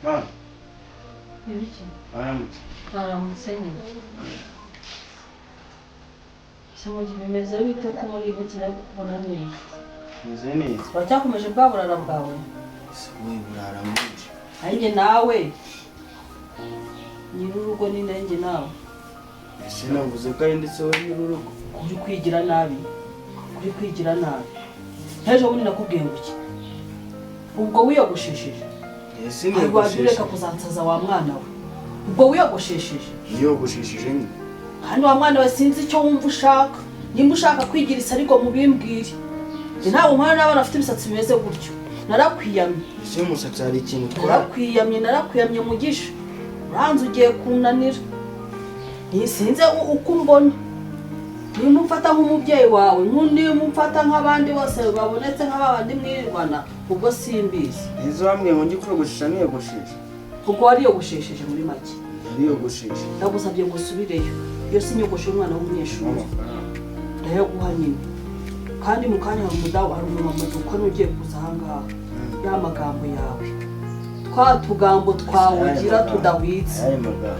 Ma. Ibiki? Aramutse nyine. Samugi bimeze bite ko muri bukira kubona neza? Meze neza. Wacyakomeje bwa burara bwawe? Wowe burara mwinshi. Nanjye nawe. Nyirurugo ni nanjye nawe. Ese navuze ko ari ndetse wowe nyirurugo. Uri kwigira nabi. Uri kwigira nabi. Hejo bundi nakubwiye ngo iki? Ubwo wiyogoshesheje. Ese niyogoshesheje. Ureka kuzansaza wa mwana we. Ubwo wiyogoshesheje. Niyogoshesheje nyine. Hano wa mwana we sinzi icyo wumva ushaka. Nimba ushaka kwigira isariko mubimbwire. Ntawe umwana n'abana afite imisatsi bimeze gutyo. Narakwiyamye. Ese umusatsi hari ikintu twara? Narakwiyamye mugisha. Uranze ugiye kunanira. Sinze uko mbona. Niba umfata nk'umubyeyi wawe, nk'undi umfata nk'abandi bose babonetse nk'abandi mwirirwana, ubwo simbizi. Izo bamwe ngo ngikurogoshesha niyogoshesha. Kuko wariyogoshesheje muri make. Niyogoshesha. Ndagusabye ngo usubireyo. Iyo si inyogosho y'umwana w'umunyeshuri. Ndayaguha nyine. Kandi mu kanya hari umudamu hari umumama dukora ugiye kuza ahangaha. Ya magambo yawe. Twa tugambo twawe ugira tudahwitse.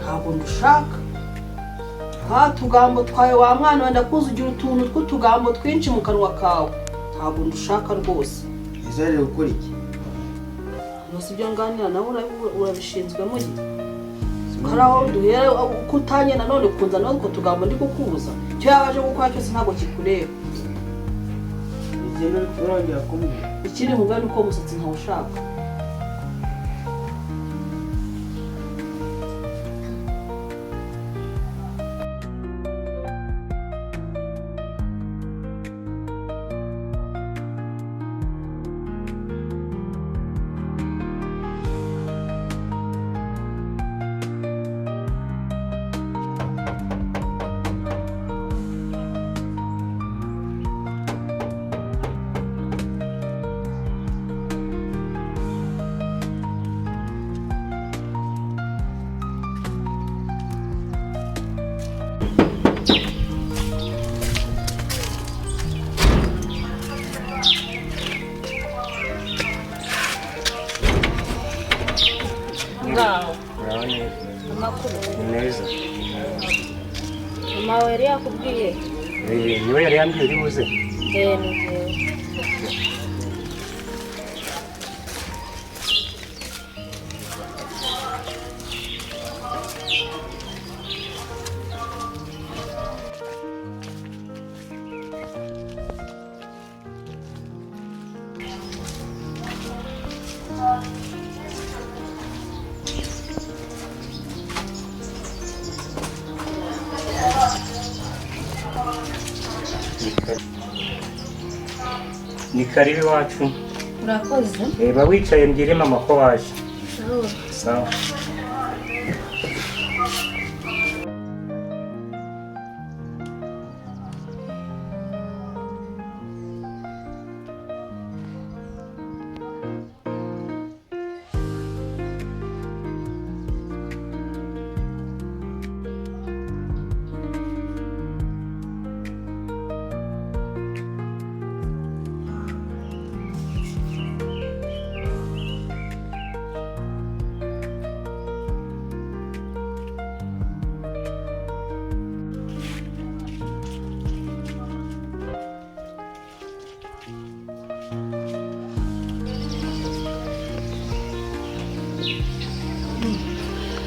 Ntabwo ndushaka. Twa tugambo twawe wa mwana wenda kuza ugira utuntu tw'utugambo twinshi mu kanwa kawe. Ntabwo ndushaka rwose. Ese rero ukora iki? Nose ibyo nganira nawe urabishinzwemo iki? Karaho duhere ukutanye nanone kunza nawe utwo tugambo ndi kukubuza. Cyo yabaje gukora cyose ntabwo kikureba. Igeno urongera kumubwira. Ikiri mu bwana uko umusatsi ntawushaka. Neza. Mama we yari yakubwiye? Niwe yari yambwiye uri buze. Ni karibu iwacu. Urakoze? Ba wicaye mbwire mama ko waje. Sawa.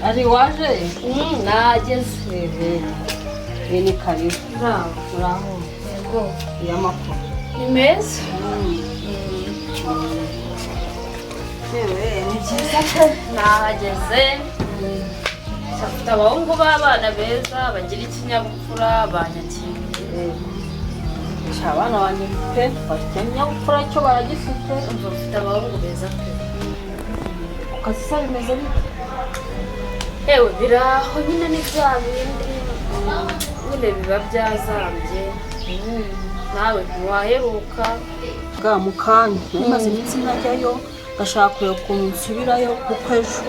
Ari waje? Nageze. Ni karibu. Uraho. Yego. Yamakuru. Ni meza. Ni byiza ko nahageze. Afite abahungu b'abana beza bagira ikinyabupfura banyakiriye. Abana banjye pe bafite ikinyabupfura cyo baragifite. Bafite abahungu beza pe. Akazi se bimeze bite? Ewe biraho nyine ni bya bindi nyine biba byazambye. Nawe ntiwaheruka. Bwa mu kanya maze iminsi ntajyayo ngashaka kureba ukuntu nsubirayo kuko ejo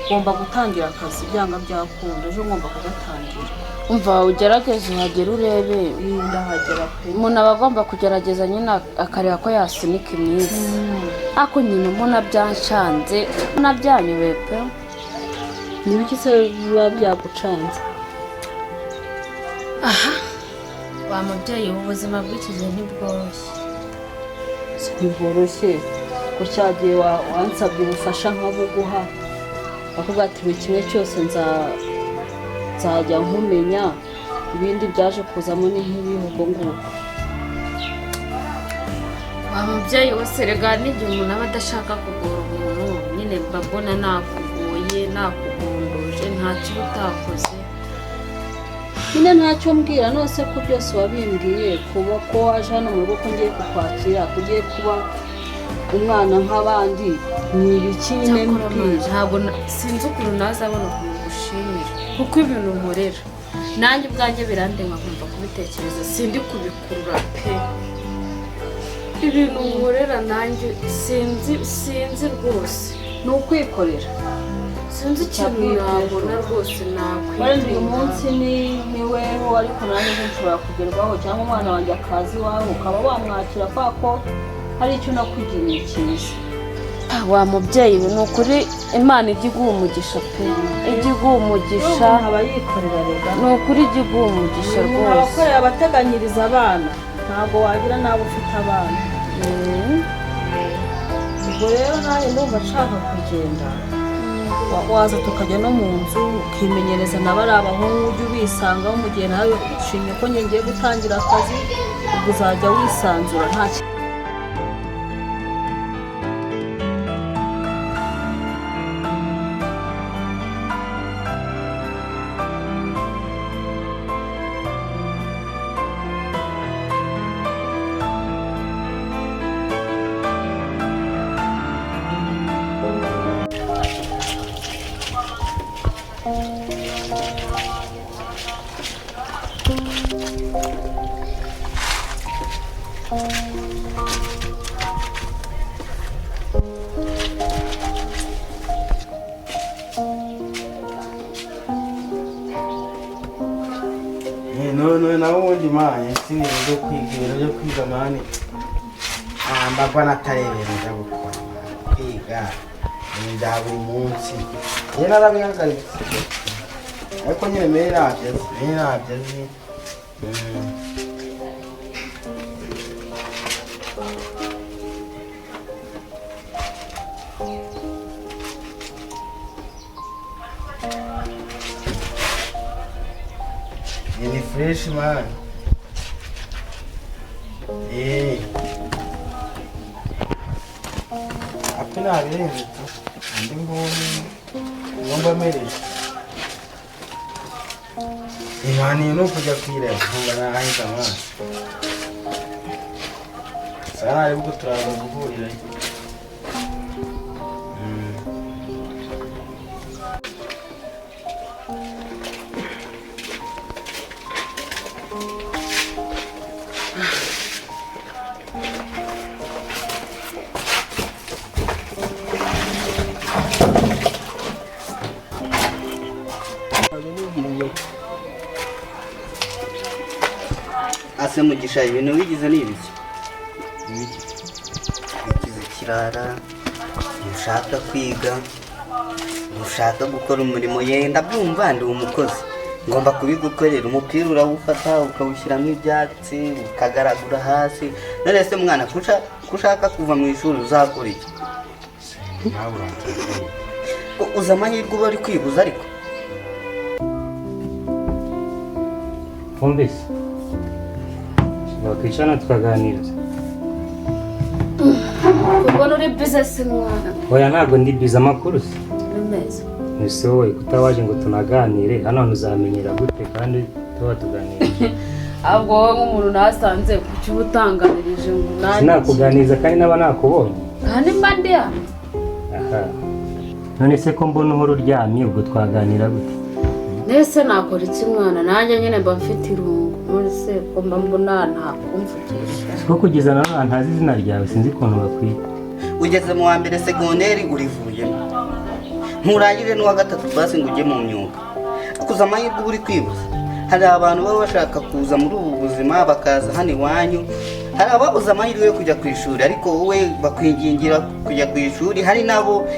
ngomba gutangira akazi byanga byakunda ejo ngomba kugatangira. umva ugerageze uhagere urebe. Ndahagera pe. Umuntu aba agomba kugerageza nyine akareba ko yasunika iminsi. Ako nyine mbona byanshanze nabyanyuwe pe. Ni biki se biba byagucanze? Aha wa mubyeyi ubuzima bw'iki gihe ntibworoshye. Ntibworoshye ko cyagiye wansabye ubufasha nkabuguha bakubwira ati buri kimwe cyose nzajya nkumenya ibindi byaje kuzamo ni nk'ibihugo nguko. Wa mubyeyi wese rega n'igihe umuntu aba adashaka kugora umuntu nyine mbabona nakugoye nakugonduje ntacyo utakoze. Nyine ntacyo mbwira nose ko byose wabimbwiye kuba ko waje hano mu rugo ko ngiye kukwakira kugiye kuba umwana nk'abandi ni ibiki nyine mbwira. Ntabwo sinzi ukuntu nazabona ukuntu gushimira kuko ibintu nkorera nanjye ubwanjye birandenga nkumva kubitekereza sindi kubikurura pe. Ibintu nkorera nanjye sinzi rwose ni ukwikorera. sinzi ikintu nabona rwose wenda uyu munsi ni weho ariko nanjye nshobora kugerwaho cyangwa umwana wanjye akazi iwawe ukaba wamwakira kwa ko hari icyo nakwigiriye cyiza. wa mubyeyi we ni ukuri Imana ijya iguha umugisha pe. Ijya iguha umugisha. Aba yikorera rega. Ni ukuri ijya iguha umugisha rwose. Abakorera abateganyiriza abana ntabwo wagira n'abo ufite abana. Ubwo rero nanjye ndumva nshaka kugenda waza tukajya no mu nzu ukimenyereza na bari abahungu ujye ubisangaho mu gihe nawe ushimye ko ngiye gutangira akazi ubwo uzajya wisanzura nta none nawe ubundi manye sinzi byo kwiga ibintu byo kwiga mani mbagwa n'akarebera njya gukora kwiga ibintu bya buri munsi njye narabihagaritse ariko nyine mbere nabyo ni fresh man. Apena birenze tu. Ndi ngomba mereje. Imani no kujya kwireba ngo nahita mwana. Sana ari bwo turaza guhurira. Ase mugisha ibintu wigize ni ibiki? Wigize kirara, ushaka kwiga, ushaka gukora umurimo yenda byumva ndi umukozi. Ngomba kubigukorera umupira urawufata ukawushyiramo ibyatsi ukagaragura hasi. None se mwana kushaka kuva mu ishuri uzakora iki? Uza amahirwe uba ari kwiguza ariko. Fumbise wakwicara tukaganiriza. Ubona uri bize se mwana? Oya ntabwo ndi bize amakuru se. Neza. Nise wowe kutawaje ngo tunaganire hano ntuzamenyera gute kandi tuba tuganira. Ahubwo wowe nk'umuntu nasanze ku cy'ubutanganirije ngo nanjye. Sinakuganiriza kandi naba nakubonye. Kandi mba ndi hano. Aha. None se ko mbona uhora uryamye ubwo twaganira gute? Nese nakora iki mwana nanjye nyine mba mfite irungu. None se ko mba mbona ntakumvugisha. Siko kugeza na none ntazi izina ryawe sinzi ukuntu bakwita. Ugeze mu wa mbere segonderi urivuyemo. nturangire n'uwa gatatu basi ngo ujye mu myuga. Kuza amahirwe uba uri kwibuza. Hari abantu baba bashaka kuza muri ubu buzima bakaza hano iwanyu, hari ababuze amahirwe yo kujya ku ishuri ariko wowe bakwingingira kujya ku ishuri, hari nabo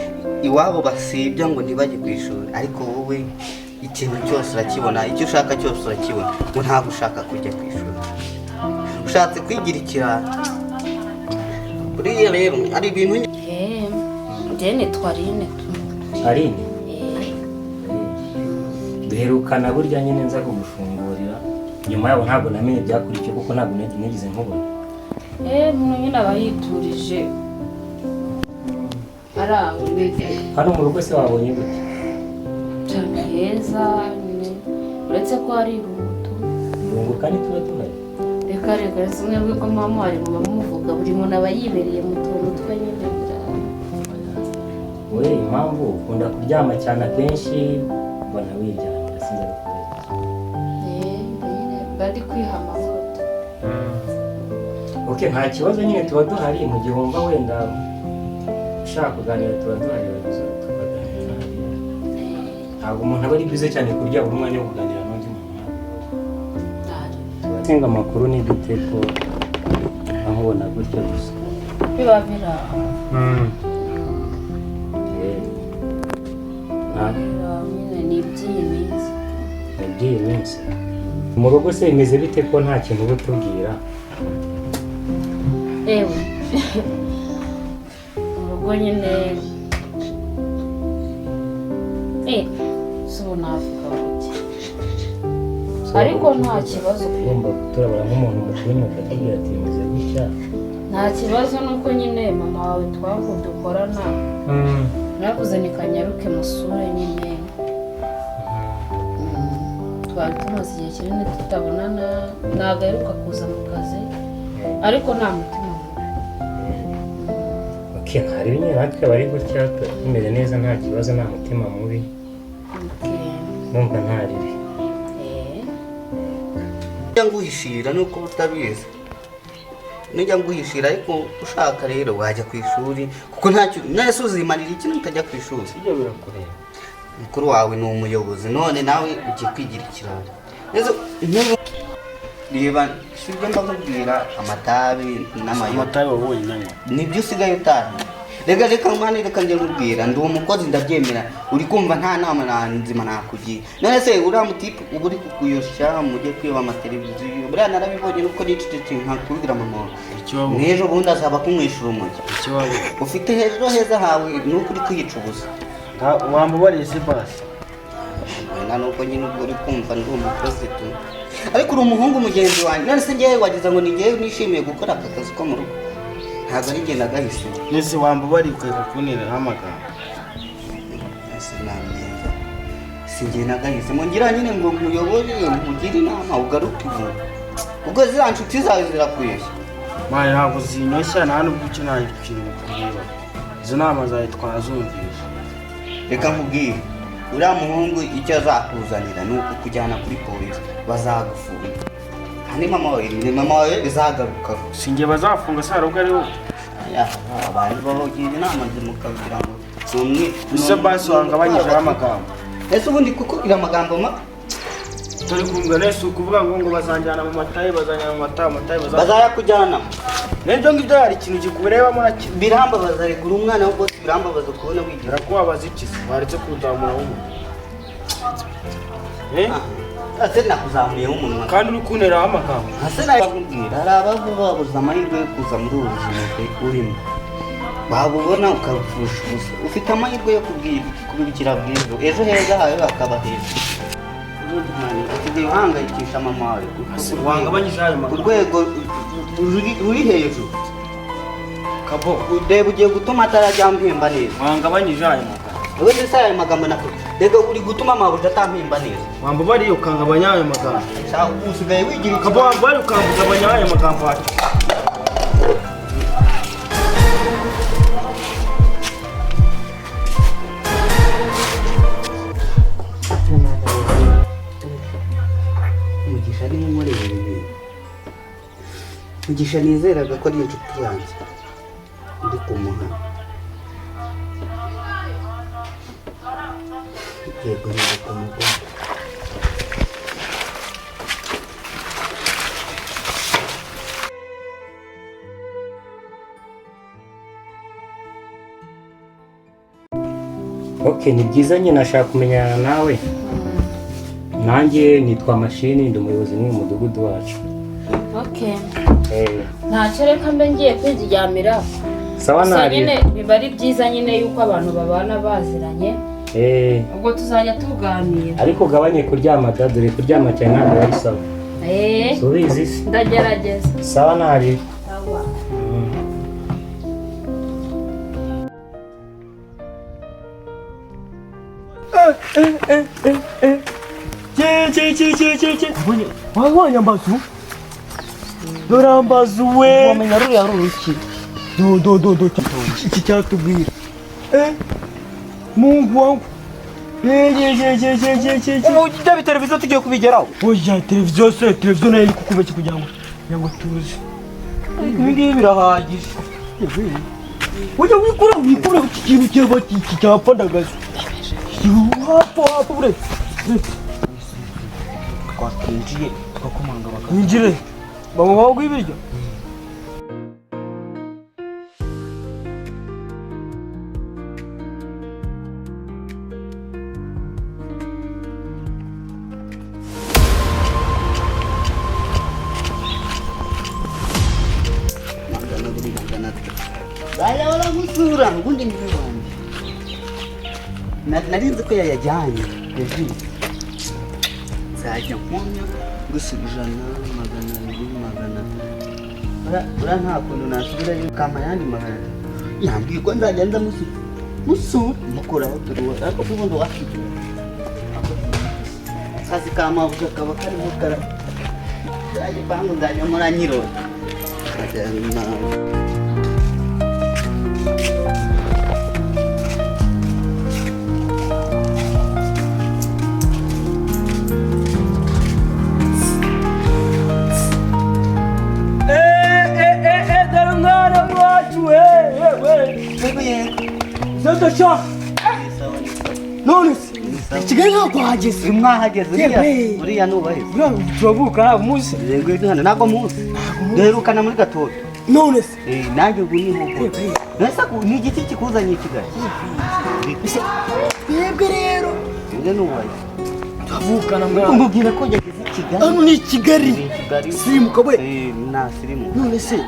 iwabo basibya ngo ntibajye ku ishuri ariko wowe ikintu cyose urakibona, icyo ushaka cyose urakibona, ngo ntabwo ushaka kujya ku ishuri, ushatse kwigira ikirara. Buriya rero hari ibintu njye nitwa Aline. Aline duherukana burya nyine nza kugufungurira, nyuma yabo ntabwo namenye byakurikiye kuko ntabwo nigeze nkubona. Muno nyine aba yiturije ari aho hano mu rugo se wabonye gute? cyane heza nyine, uretse ko hari irungu. Irungu kandi tuba duhari. Reka zimwe bw'uko mama wari muvuga buri muntu aba yibereye mu tuntu twe nyine. We impamvu ukunda kuryama cyane akenshi mbona wiryamira sinzi bari kwiha amavuta. Okay, nta kibazo nyine tuba duhari mu gihe wumva wenda ushaka kuganira tuba duhari tukaganira. Ntabwo umuntu aba ari bwiza cyane kurya buri mwanya wo kuganira n'undi muntu. Tubatenga amakuru ni dute ko ahubona gutya gusa biba biraho. Ni iby'iyi minsi. Mu rugo se bimeze bite ko nta kintu uba utubwira? Mu rugo nyine si ubu navuga gutya ariko nta kibazo. Ugomba turabara nk'umuntu mukuru nyine ukatubwira ati bimeze gutya. Nta kibazo nuko nyine mama wawe twavuga dukorana nakuze ni Kanyaruke musure nyine. Twari tumaze igihe kinini tutabonana, nagaheruka kuza mu kazi ariko nta mutima mubi. Hari nyine natwe bari gutya tumeze neza nta kibazo, nta mutima mubi. Numva nta ribi. Njya nguhishira nuko utabizi. Nijya nguhishira ariko ushaka rero wajya ku ishuri kuko ntacyo nese uzimarira ikintu utajya ku ishuri. Ibyo birakureba. Mukuru wawe ni umuyobozi none nawe ugiye kwigira ikirara. Reba sibyo ndakubwira amatabi n'amayoga. Amatabi wabonye nani? Nibyo usigaye utaha. Reka mwana reka njye nkubwira ndi umukozi ndabyemera, uri kumva nta nama nzima nakugira. None se uriya mutipe uba uri kukuyosha mujye kwiba amateleviziyo, buriya narabibonye nuko nicecetse nkakubwira mama n'ejo bundi azaba kumwishyura umujyi. Ufite hejuru heza hawe nuko uri kwica ubusa. Wambubariye se basi? Wenda nuko nyine ubwo uri kumva ndi umukozi tu, ariko uri umuhungu mugenzi wanjye. None se njyewe wagize ngo ni njyewe nishimiye gukora aka kazi ko mu rugo, ntabwo ari njye nagahise. Nese wambubariye ukakunira amagambo. Ese namyenza si njye nagahise mo ngira nyine ngo nkuyobore nkugire inama ugaruke ubwo ziriya nshuti zawe zirakweshya. Mwana ntabwo zinyoshya nta nubwo icyo nta kintu kureba, izo nama zawe twazumvisha. Reka nkubwire uriya muhungu icyo azakuzanira ni ukukujyana kuri polisi bazagufunga. Ni mama wawe bizagaruka. Si njye bazafunga se ahubwo ari wowe. Abantu babagira inama zimukabwira ngo sumwe use basi wangabanyijeho amagambo. Ese ubundi kukubwira amagambo ma turi kumva nese ukuvuga ngo bazanjyana mu matayi bazayakujyana. Nibyo ngibyo hari ikintu kikurebamo na birambabaza regura umwana wo bose birambabaza kubona wigira kubabaza iki se waretse kudamura w'umuntu. Ase nakuzamuye umunwa kandi uri kuneraho amagambo. Ase nakubwira hari abavu babuze amahirwe yo kuza muri ubu buzima urimo, wabubona ukabupfusha ubusa. Ufite amahirwe yo kubibikira bwiza, ejo heza hawe hakaba heza. Usigaye uhangayikisha mama wawe wangabanyije ayo magambo urwego ruri hejuru. Kabo ureba ugiye gutuma atarajya mpemba neza. Wangabanyije ayo magambo. Wowe se ayo magambo nako rega uri gutuma amabuja atampemba neza. Wambubariye ukangabanya ayo magambo. Usigaye wigira Kabo wambubariye ukangabanya ayo magambo ati. Mugisha nizeraga ko ari inshuti yanjye ndi kumuha tugiye guhinduka umugore. Okay, ni byiza nyine nashaka kumenyana nawe. Nanjye nitwa Mashini, ndi umuyobozi mu mudugudu wacu. Okay. Ntacyo reka mbe ngiye kwiryamira. Sawa nabi. Nyine biba ari byiza nyine yuko abantu babana baziranye. Ubwo tuzajya tuganira. Ariko gabanye kuryama dore kuryama cyane ntabwo ari sawa. Subizi. Ndagerageza. Sawa nabi. Sawa. Wabonye ambazu? Dore ambazu we. Wamenya ruriya ruki. Do. Iki cyatubwira. Mungu wangu. Ujya televiziyo tugiye kubigeraho. Oya televiziyo nayo iri kukubeshya kugira ngo tuze. Ibi ngibi birahagije. Ujya wikura ikintu cyaba cyapfandagaza. Hapo buretse. Twakinjiye twakomanga bakinjire. Baba bagwibiryo. Bala wala musura ngundi ni wanjye. Narinzi ko yayajyanye. Nzajya nkomya gusubijana 200. Ura nta kuntu nasubirayo kama yandi 100. Yambwiye ko nzajya nza musura mukuraho turuwa ariko ubundi wafite. Kazi kama vuga kaba karimo kara. Yaje bangu nzajya muranyiro. Zodosha. None Kigali ntabwo hageze. Mwahageze uriya nubaheze. Turavuka umunsi. Yego hano nako munsi. Duherukana muri Gatoto. None se nanjye ubu ni mugo. Nasa ku ni igiti kikuzanye Kigali. Yebwe rero. Nge nubaye. Turavuka mwana. Umubwira ko yageze Kigali. Hano ni Kigali. Simuka we. Na sirimu. None se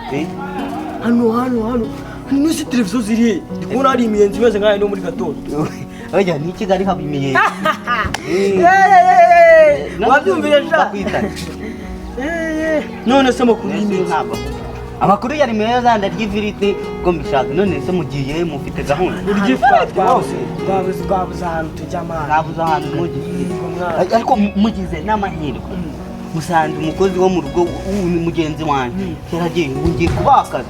hano Nusi televiziyo ziri ndikubona hari imiyenzi imeze nkayo no muri Gatoto. Oya ni Kigali haba imiyenzi. Wabyumvire sha. None se makuru y'imiyenzi. Amakuru yari meza ndaryivirite ko mbishaka none se mugiye mufite gahunda. Uryifatwa bwabuze ahantu tujyamana. Nabuze ahantu mugiye. Ariko mugize n'amahirwe. Musanze umukozi wo mu rugo mugenzi wanjye. Keragiye ngiye kubakaza.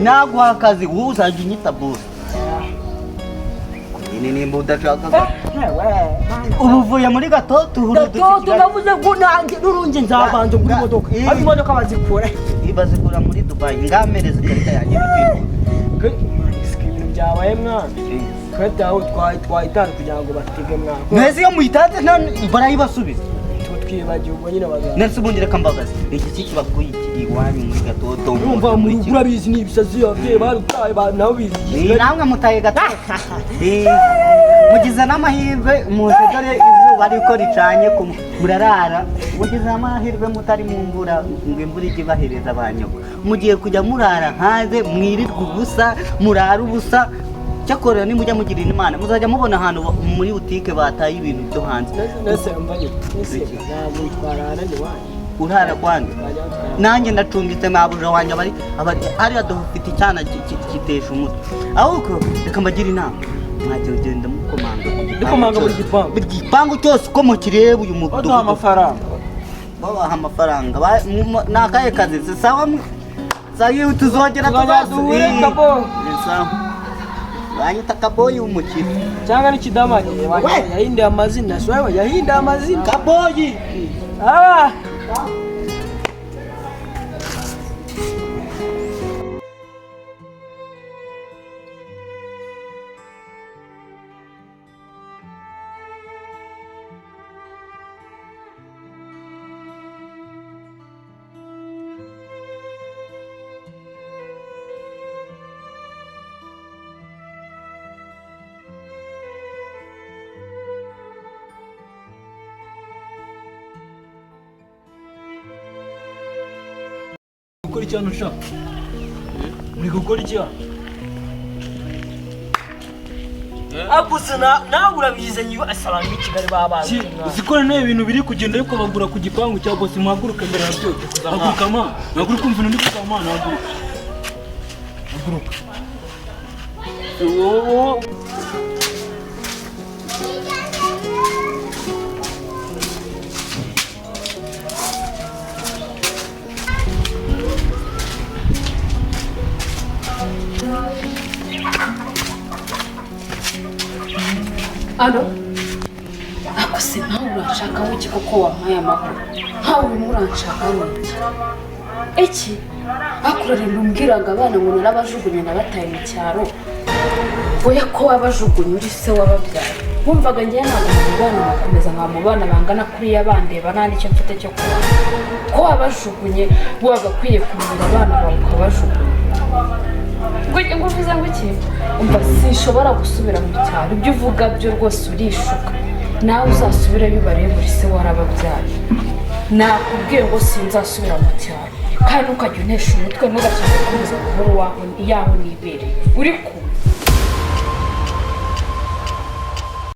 Ntabwo akazi uzajya unyita boss. Ini nimba udashaka. Ubuvuye muri Gatoto Gatoto navuze ngo nanjye nurunge nzabanze muri modoka. Ari modoka bazikora. Ibazikura muri Dubai ngamereze karita yanjye bitwiko. Ibintu byabaye mwana. Karita aho twahitana kugira ngo batege mwana. Neze iyo muyitanze none barayibasubiza. Twibagiwe ubwo nyine bazaza. Nese ubundire kambabazi. Iki kiki bakuye iwanyu muri Gatoto. Urumva mu rugo urabizi ni ibisazi abye barutaye nabo bizi. Namwe mutaye Gatoto. Mugize n'amahirwe dore izuba ariko ricanye murarara. Mugize amahirwe mutari mu mvura ngo imvura ijye bahereza abanyoko. Mugiye kujya murara hanze mwirirwa ubusa murara ubusa. Cyakora ni mujya mugirira Imana muzajya mubona ahantu muri butike bataye ibintu byo hanze. Nese mbaye ntabwo twarana ni wanyu. Urara kwande nanjye ndacumbitse mabuja wanjye ari adufite icyana kitesha umutwe. Ahubwo reka mbagira inama mwajya ugenda mukomanga muri gipangu cyose uko mukireba uyu mudugudu. Baduha amafaranga. Babaha amafaranga nakaye kazi sawa sawa tuzongera tuzaduhure Wanyita Kaboyi umukire. Cyangwa n'ikidamanye yahinduye amazina. Swewe yahinduye amazina. Kaboyi. gukora iki hano sha? Muri gukora iki hano? Aguze nawe urabizanye asanga i Kigali babazi. Zikora nayo ibintu biri kugenda ariko bagura ku gipangu cya boss muhaguruka mbere ya byose. Haguruka ma. Haguruka umva ndi kuzama haguruka. Haguruka. Alo? Ako se nawe uranshaka w'iki koko wampaye amakuru? Nkawe urimo uranshaka w'iki? Iki? Akurarira umbwiraga abana ngo narabajugunye nabataye mu cyaro. Oya ko wabajugunye uri se wababyaye. Wumvaga ngiye ntabwo mubana bakomeza nkamubana bangana kuriya bandeba nta n'icyo mfite cyo kuba. Ko wabajugunye wagakwiye kumira abana bawe ukabajugunya. Ngo uvuze ngo iki? Umva sinshobora gusubira mu cyaro. Ibyo uvuga byo rwose urishuka. Nawe uzasubire bibarebe uri se warababyaye. Nakubwiye ngo sinzasubira mu cyaro. Kandi ukajya unesha umutwe ntugashake kuza kubura iyaho nibere. Uri kumva?